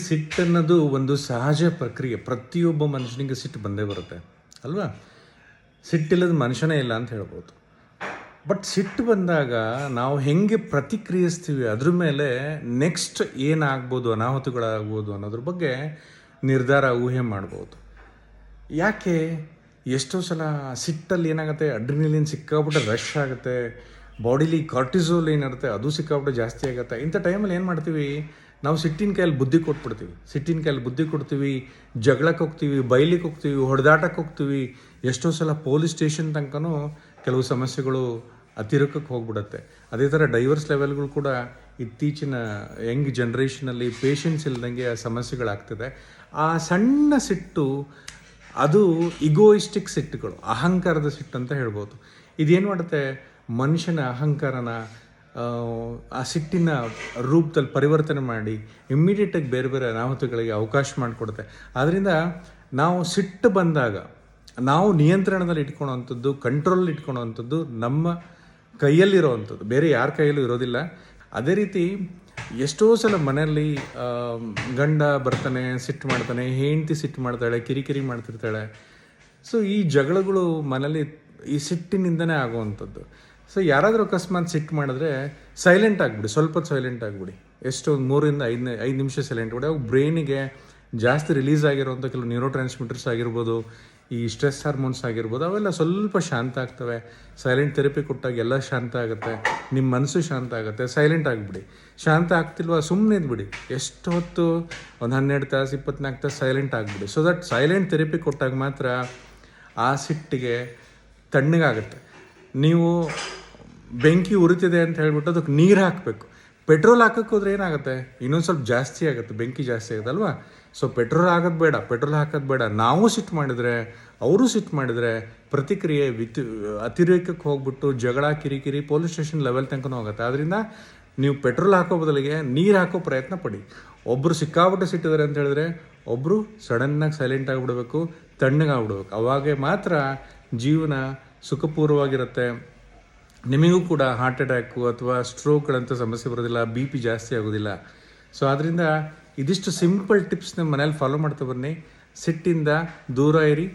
ಸಿಟ್ಟನ್ನೋದು ಒಂದು ಸಹಜ ಪ್ರಕ್ರಿಯೆ. ಪ್ರತಿಯೊಬ್ಬ ಮನುಷ್ಯನಿಗೆ ಸಿಟ್ಟು ಬಂದೇ ಬರುತ್ತೆ ಅಲ್ವಾ? ಸಿಟ್ಟಿಲ್ಲದ ಮನುಷ್ಯನೇ ಇಲ್ಲ ಅಂತ ಹೇಳ್ಬೋದು. ಬಟ್ ಸಿಟ್ಟು ಬಂದಾಗ ನಾವು ಹೆಂಗೆ ಪ್ರತಿಕ್ರಿಯಿಸ್ತೀವಿ ಅದ್ರ ಮೇಲೆ ನೆಕ್ಸ್ಟ್ ಏನಾಗ್ಬೋದು, ಅನಾಹುತಗಳಾಗ್ಬೋದು ಅನ್ನೋದ್ರ ಬಗ್ಗೆ ನಿರ್ಧಾರ ಊಹೆ ಮಾಡ್ಬೋದು. ಯಾಕೆ ಎಷ್ಟೋ ಸಲ ಸಿಟ್ಟಲ್ಲಿ ಏನಾಗುತ್ತೆ, ಅಡ್ರಿನಲಿನ್ ಸಿಕ್ಕಾಬಿಟ್ಟೆ ರಶ್ ಆಗುತ್ತೆ, ಬಾಡಿಲಿ ಕಾರ್ಟಿಸೋಲ್ ಏನಿರುತ್ತೆ ಅದು ಸಿಕ್ಕಾಬಿಟ್ಟೆ ಜಾಸ್ತಿ ಆಗುತ್ತೆ. ಇಂಥ ಟೈಮಲ್ಲಿ ಏನು ಮಾಡ್ತೀವಿ, ನಾವು ಸಿಟ್ಟಿನ ಕೈಯಲ್ಲಿ ಬುದ್ಧಿ ಕೊಡ್ತೀವಿ, ಜಗಳಕ್ಕೆ ಹೋಗ್ತೀವಿ, ಬೈಲಿಕ್ಕೆ ಹೋಗ್ತೀವಿ, ಹೊಡೆದಾಟಕ್ಕೆ ಹೋಗ್ತೀವಿ. ಎಷ್ಟೋ ಸಲ ಪೊಲೀಸ್ ಸ್ಟೇಷನ್ ತನಕನೂ ಕೆಲವು ಸಮಸ್ಯೆಗಳು ಅತಿರೇಕಕ್ಕೆ ಹೋಗ್ಬಿಡುತ್ತೆ. ಅದೇ ಥರ ಡೈವರ್ಸ್ ಲೆವೆಲ್ಗಳು ಕೂಡ ಇತ್ತೀಚಿನ ಯಂಗ್ ಜನ್ರೇಷನಲ್ಲಿ ಪೇಷನ್ಸ್ ಇಲ್ದಂಗೆ ಆ ಸಮಸ್ಯೆಗಳಾಗ್ತಿದೆ. ಆ ಸಣ್ಣ ಸಿಟ್ಟು ಅದು ಇಗೋಯಿಸ್ಟಿಕ್ ಸಿಟ್ಟುಗಳು, ಅಹಂಕಾರದ ಸಿಟ್ಟು ಅಂತ ಹೇಳ್ಬೋದು. ಇದೇನು ಮಾಡುತ್ತೆ, ಮನುಷ್ಯನ ಅಹಂಕಾರನ ಆ ಸಿಟ್ಟಿನ ರೂಪದಲ್ಲಿ ಪರಿವರ್ತನೆ ಮಾಡಿ ಇಮ್ಮಿಡಿಯೇಟಾಗಿ ಬೇರೆ ಬೇರೆ ಅನಾಹುತಗಳಿಗೆ ಅವಕಾಶ ಮಾಡಿಕೊಡುತ್ತೆ. ಆದ್ದರಿಂದ ನಾವು ಸಿಟ್ಟು ಬಂದಾಗ ನಾವು ನಿಯಂತ್ರಣದಲ್ಲಿ ಇಟ್ಕೊಳ್ಳೋವಂಥದ್ದು, ಕಂಟ್ರೋಲಲ್ಲಿ ಇಟ್ಕೊಳ್ಳೋವಂಥದ್ದು ನಮ್ಮ ಕೈಯಲ್ಲಿರೋವಂಥದ್ದು, ಬೇರೆ ಯಾರ ಕೈಯಲ್ಲೂ ಇರೋದಿಲ್ಲ. ಅದೇ ರೀತಿ ಎಷ್ಟೋ ಸಲ ಮನೆಯಲ್ಲಿ ಗಂಡ ಬರ್ತಾನೆ, ಸಿಟ್ಟು ಮಾಡ್ತಾನೆ, ಹೆಂಡತಿ ಸಿಟ್ಟು ಮಾಡ್ತಾಳೆ, ಕಿರಿಕಿರಿ ಮಾಡ್ತಿರ್ತಾಳೆ. ಸೊ ಈ ಜಗಳಗಳು ಮನೇಲಿ ಈ ಸಿಟ್ಟಿನಿಂದನೇ ಆಗುವಂಥದ್ದು. ಸೊ ಯಾರಾದರೂ ಅಕಸ್ಮಾತ್ ಸಿಟ್ಟು ಮಾಡಿದ್ರೆ ಸೈಲೆಂಟ್ ಆಗಿಬಿಡಿ, ಸ್ವಲ್ಪ ಸೈಲೆಂಟ್ ಆಗಿಬಿಡಿ. ಎಷ್ಟು 3-5 ನಿಮಿಷ ಸೈಲೆಂಟ್ ಬಿಡಿ. ಅವು ಬ್ರೈನಿಗೆ ಜಾಸ್ತಿ ರಿಲೀಸ್ ಆಗಿರೋವಂಥ ಕೆಲವು ನ್ಯೂರೋ ಟ್ರಾನ್ಸ್ಮಿಟರ್ಸ್ ಆಗಿರ್ಬೋದು, ಈ ಸ್ಟ್ರೆಸ್ ಹಾರ್ಮೋನ್ಸ್ ಆಗಿರ್ಬೋದು, ಅವೆಲ್ಲ ಸ್ವಲ್ಪ ಶಾಂತ ಆಗ್ತವೆ. ಸೈಲೆಂಟ್ ಥೆರಪಿ ಕೊಟ್ಟಾಗ ಎಲ್ಲ ಶಾಂತ ಆಗುತ್ತೆ, ನಿಮ್ಮ ಮನಸ್ಸು ಶಾಂತ ಆಗುತ್ತೆ. ಸೈಲೆಂಟ್ ಆಗಿಬಿಡಿ. ಶಾಂತ ಆಗ್ತಿಲ್ವಾ, ಸುಮ್ಮನೆ ಇದ್ಬಿಡಿ. ಎಷ್ಟು ಹೊತ್ತು, ಒಂದು 12 ತಾಸು 24 ತಾಸು ಸೈಲೆಂಟ್ ಆಗಿಬಿಡಿ. ಸೊ ದಟ್ ಸೈಲೆಂಟ್ ಥೆರಪಿ ಕೊಟ್ಟಾಗ ಮಾತ್ರ ಆ ಸಿಟ್ಟಿಗೆ ತಣ್ಣಗಾಗುತ್ತೆ. ನೀವು ಬೆಂಕಿ ಉರಿತಿದೆ ಅಂತ ಹೇಳ್ಬಿಟ್ಟು ಅದಕ್ಕೆ ನೀರು ಹಾಕಬೇಕು. ಪೆಟ್ರೋಲ್ ಹಾಕಕ್ಕೆ ಹೋದ್ರೆ ಏನಾಗುತ್ತೆ, ಇನ್ನೊಂದು ಸ್ವಲ್ಪ ಜಾಸ್ತಿ ಆಗುತ್ತೆ, ಬೆಂಕಿ ಜಾಸ್ತಿ ಆಗುತ್ತೆ ಅಲ್ವಾ? ಸೊ ಪೆಟ್ರೋಲ್ ಹಾಕೋದು ಬೇಡ. ನಾವು ಸಿಟ್ಟು ಮಾಡಿದರೆ, ಅವರು ಸಿಟ್ಟು ಮಾಡಿದರೆ ಪ್ರತಿಕ್ರಿಯೆ ಅತಿರೇಕಕ್ಕೆ ಹೋಗ್ಬಿಟ್ಟು ಜಗಳ, ಕಿರಿಕಿರಿ, ಪೊಲೀಸ್ ಸ್ಟೇಷನ್ ಲೆವೆಲ್ ತನಕ ಹೋಗುತ್ತೆ. ಆದ್ದರಿಂದ ನೀವು ಪೆಟ್ರೋಲ್ ಹಾಕೋ ಬದಲಿಗೆ ನೀರು ಹಾಕೋ ಪ್ರಯತ್ನ ಪಡಿ. ಒಬ್ಬರು ಸಿಕ್ಕಾಬಿಟ್ಟು ಸಿಟ್ಟಿದ್ದಾರೆ ಅಂತ ಹೇಳಿದ್ರೆ ಒಬ್ಬರು ಸಡನ್ನಾಗಿ ಸೈಲೆಂಟ್ ಆಗಿಬಿಡ್ಬೇಕು, ತಣ್ಣಗಾಗ್ಬಿಡ್ಬೇಕು. ಅವಾಗೆ ಮಾತ್ರ ಜೀವನ ಸುಖಪೂರ್ವವಾಗಿರುತ್ತೆ. ನಿಮಗೂ ಕೂಡ ಹಾರ್ಟ್ ಅಟ್ಯಾಕು ಅಥವಾ ಸ್ಟ್ರೋಕ್ಗಳಂಥ ಸಮಸ್ಯೆ ಬರೋದಿಲ್ಲ, BP ಜಾಸ್ತಿ ಆಗೋದಿಲ್ಲ. ಸೊ ಆದ್ದರಿಂದ ಇದಿಷ್ಟು ಸಿಂಪಲ್ ಟಿಪ್ಸ್ನ ಮನೇಲಿ ಫಾಲೋ ಮಾಡ್ತಾ ಬನ್ನಿ. ಸಿಟ್ಟಿಂದ ದೂರ ಇರಿ.